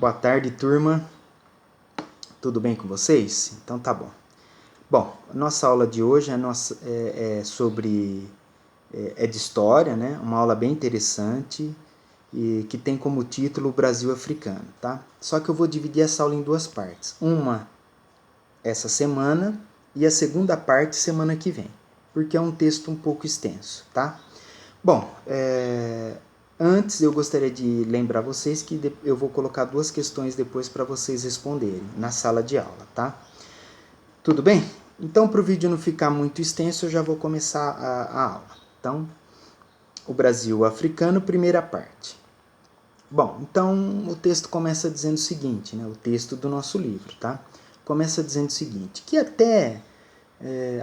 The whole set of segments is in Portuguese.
Boa tarde, turma. Tudo bem com vocês? Então tá bom. Bom, a nossa aula de hoje é de história, né? Uma aula bem interessante e que tem como título o Brasil Africano, tá? Só que eu vou dividir essa aula em duas partes. Uma essa semana e a segunda parte semana que vem, porque é um texto um pouco extenso, tá? Bom, antes eu gostaria de lembrar vocês que eu vou colocar duas questões depois para vocês responderem na sala de aula, tá? Tudo bem? Então, para o vídeo não ficar muito extenso, eu já vou começar a aula. Então, o Brasil africano, primeira parte. Bom, então o texto começa dizendo o seguinte, né? O texto do nosso livro, tá? Começa dizendo o seguinte, que até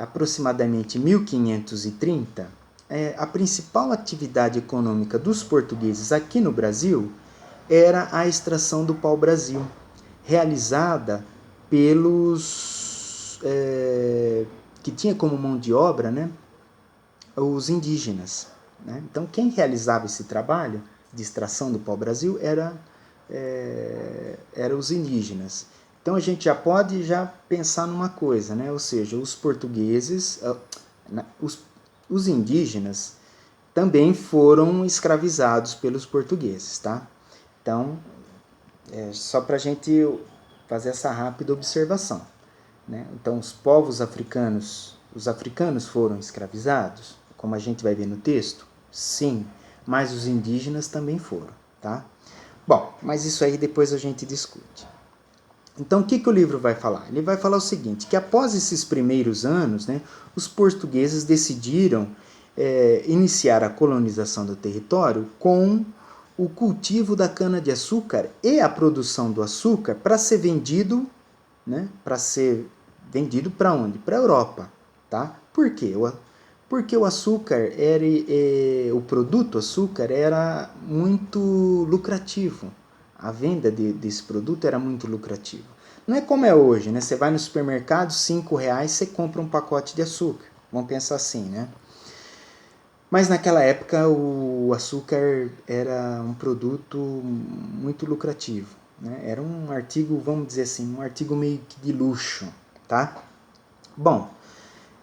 aproximadamente 1530, a principal atividade econômica dos portugueses aqui no Brasil era a extração do pau-brasil, realizada pelos que tinha como mão de obra, né, os indígenas. Né? Então, quem realizava esse trabalho de extração do pau-brasil era os indígenas. Então a gente já pode pensar numa coisa, né? Ou seja, os portugueses, os indígenas também foram escravizados pelos portugueses, tá? Então, só para a gente fazer essa rápida observação, né? Então, os africanos foram escravizados, como a gente vai ver no texto? Sim, mas os indígenas também foram, tá? Bom, mas isso aí depois a gente discute. Então, o que o livro vai falar? Ele vai falar o seguinte, que após esses primeiros anos, né, os portugueses decidiram iniciar a colonização do território com o cultivo da cana-de-açúcar e a produção do açúcar para ser vendido, né, para onde? Para a Europa, tá? Por quê? Porque o açúcar o produto açúcar era muito lucrativo. A venda desse produto era muito lucrativa. Não é como é hoje, né? Você vai no supermercado, R$5 você compra um pacote de açúcar. Vamos pensar assim, né? Mas naquela época o açúcar era um produto muito lucrativo. Né? Era um artigo, vamos dizer assim, um artigo meio que de luxo, tá? Bom,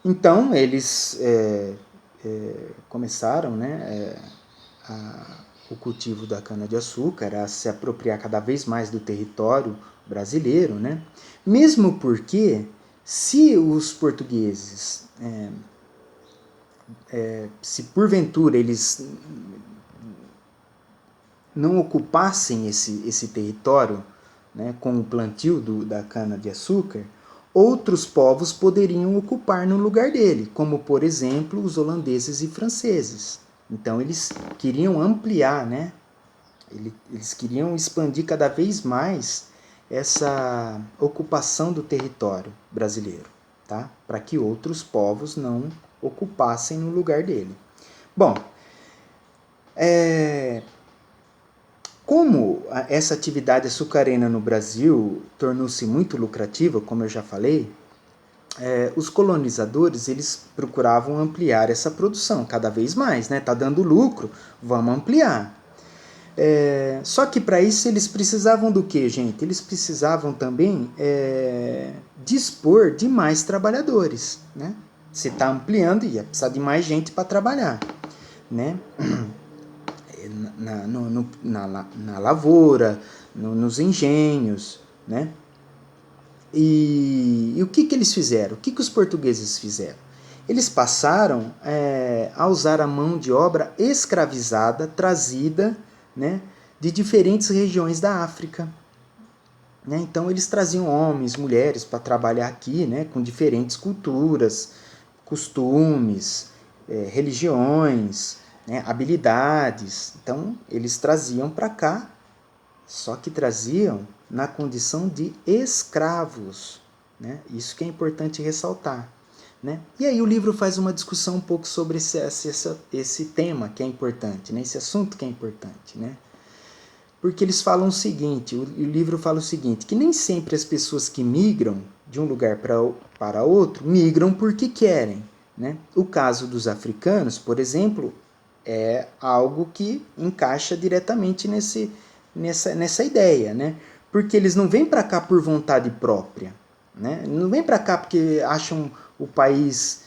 então eles começaram, né, o cultivo da cana-de-açúcar, a se apropriar cada vez mais do território brasileiro, né? Mesmo porque, se os portugueses, se porventura eles não ocupassem esse território, né, com o plantio da cana-de-açúcar, outros povos poderiam ocupar no lugar dele, como, por exemplo, os holandeses e franceses. Então, eles queriam ampliar, né? Eles queriam expandir cada vez mais essa ocupação do território brasileiro, tá? Para que outros povos não ocupassem no lugar dele. Bom, como essa atividade açucarena no Brasil tornou-se muito lucrativa, como eu já falei, os colonizadores eles procuravam ampliar essa produção cada vez mais, né? Tá dando lucro, vamos ampliar. Só que para isso eles precisavam do que, gente? Eles precisavam também dispor de mais trabalhadores, né? Se está ampliando, ia precisar de mais gente para trabalhar, né? Na lavoura, nos engenhos, né? E o que eles fizeram? O que os portugueses fizeram? Eles passaram a usar a mão de obra escravizada, trazida, né, de diferentes regiões da África. Né? Então eles traziam homens, mulheres para trabalhar aqui, né, com diferentes culturas, costumes, religiões, né, habilidades. Então eles traziam para cá, só que traziam na condição de escravos. Né? Isso que é importante ressaltar. Né? E aí o livro faz uma discussão um pouco sobre esse tema que é importante, né? Esse assunto que é importante. Né? Porque eles falam o seguinte, o livro fala o seguinte, que nem sempre as pessoas que migram de um lugar para outro, migram porque querem. Né? O caso dos africanos, por exemplo, é algo que encaixa diretamente nessa ideia, né? porque eles não vêm para cá por vontade própria, né? Não vêm para cá porque acham o país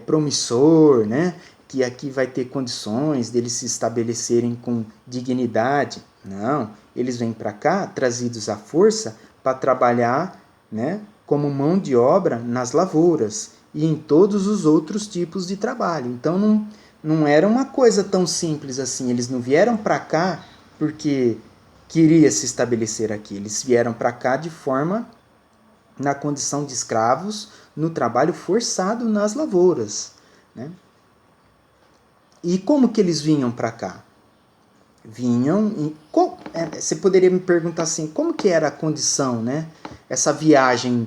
promissor, né? Que aqui vai ter condições deles se estabelecerem com dignidade. Não, eles vêm para cá trazidos à força para trabalhar, né, como mão de obra nas lavouras e em todos os outros tipos de trabalho. Então não era uma coisa tão simples assim. Eles não vieram para cá porque queria se estabelecer aqui. Eles vieram para cá de forma na condição de escravos no trabalho forçado nas lavouras, né? E como que eles vinham para cá? Você poderia me perguntar assim, como que era a condição, né? Essa viagem,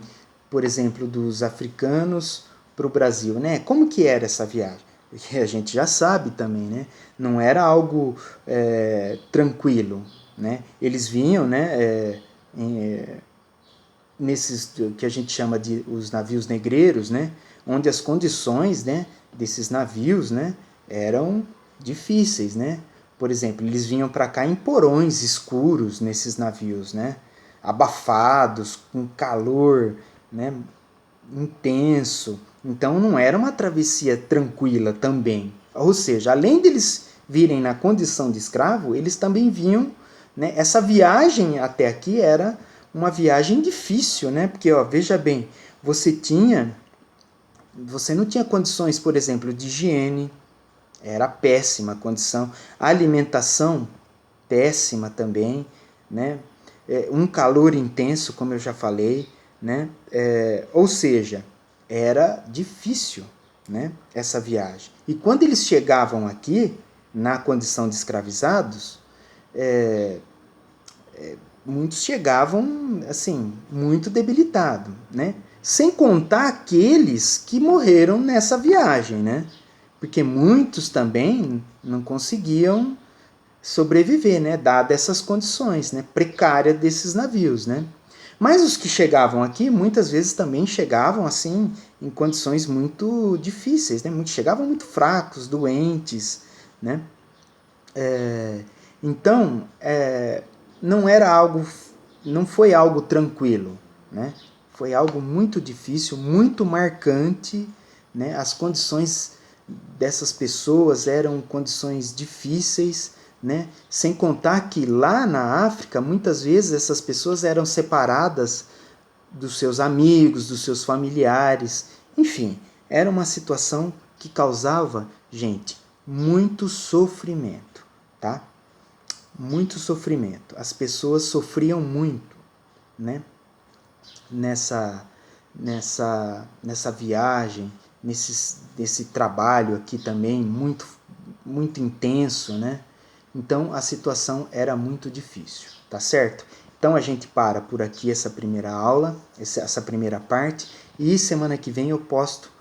por exemplo, dos africanos para o Brasil, né? Como que era essa viagem? Porque a gente já sabe também, né? Não era algo tranquilo, né? Eles vinham, né? Nesses que a gente chama de os navios negreiros, né? Onde as condições, né, desses navios, né, eram difíceis, né? Por exemplo, eles vinham para cá em porões escuros nesses navios, né? Abafados, com calor, né, intenso. Então não era uma travessia tranquila também. Ou seja, além deles virem na condição de escravo, eles também vinham, né? Essa viagem até aqui era uma viagem difícil, né? Porque, ó, veja bem, você não tinha condições, por exemplo, de higiene, era péssima a condição, a alimentação péssima também, né? Um calor intenso, como eu já falei, né? Ou seja, era difícil, né, essa viagem. E quando eles chegavam aqui, na condição de escravizados, muitos chegavam assim muito debilitados, né? Sem contar aqueles que morreram nessa viagem, né? Porque muitos também não conseguiam sobreviver, né? Dadas essas condições, né, precárias desses navios, né? Mas os que chegavam aqui muitas vezes também chegavam assim em condições muito difíceis, né? Chegavam muito fracos, doentes, né? Então, não foi algo tranquilo, né? Foi algo muito difícil, muito marcante, né? As condições dessas pessoas eram condições difíceis, né? Sem contar que lá na África, muitas vezes essas pessoas eram separadas dos seus amigos, dos seus familiares, enfim, era uma situação que causava, gente, muito sofrimento, tá? Muito sofrimento. As pessoas sofriam muito, né? Nessa viagem, nesse trabalho aqui também muito intenso, né? Então a situação era muito difícil, tá certo? Então a gente para por aqui essa primeira aula, essa primeira parte, e semana que vem eu posto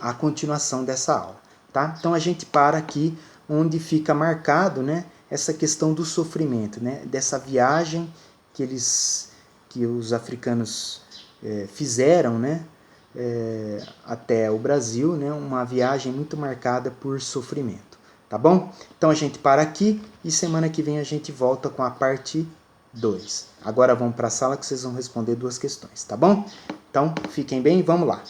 a continuação dessa aula, tá? Então a gente para aqui onde fica marcado, né, essa questão do sofrimento, né, dessa viagem que os africanos fizeram, né, até o Brasil, né, uma viagem muito marcada por sofrimento, tá bom? Então a gente para aqui e semana que vem a gente volta com a parte 2. Agora vamos para a sala que vocês vão responder 2 questões, tá bom? Então fiquem bem e vamos lá.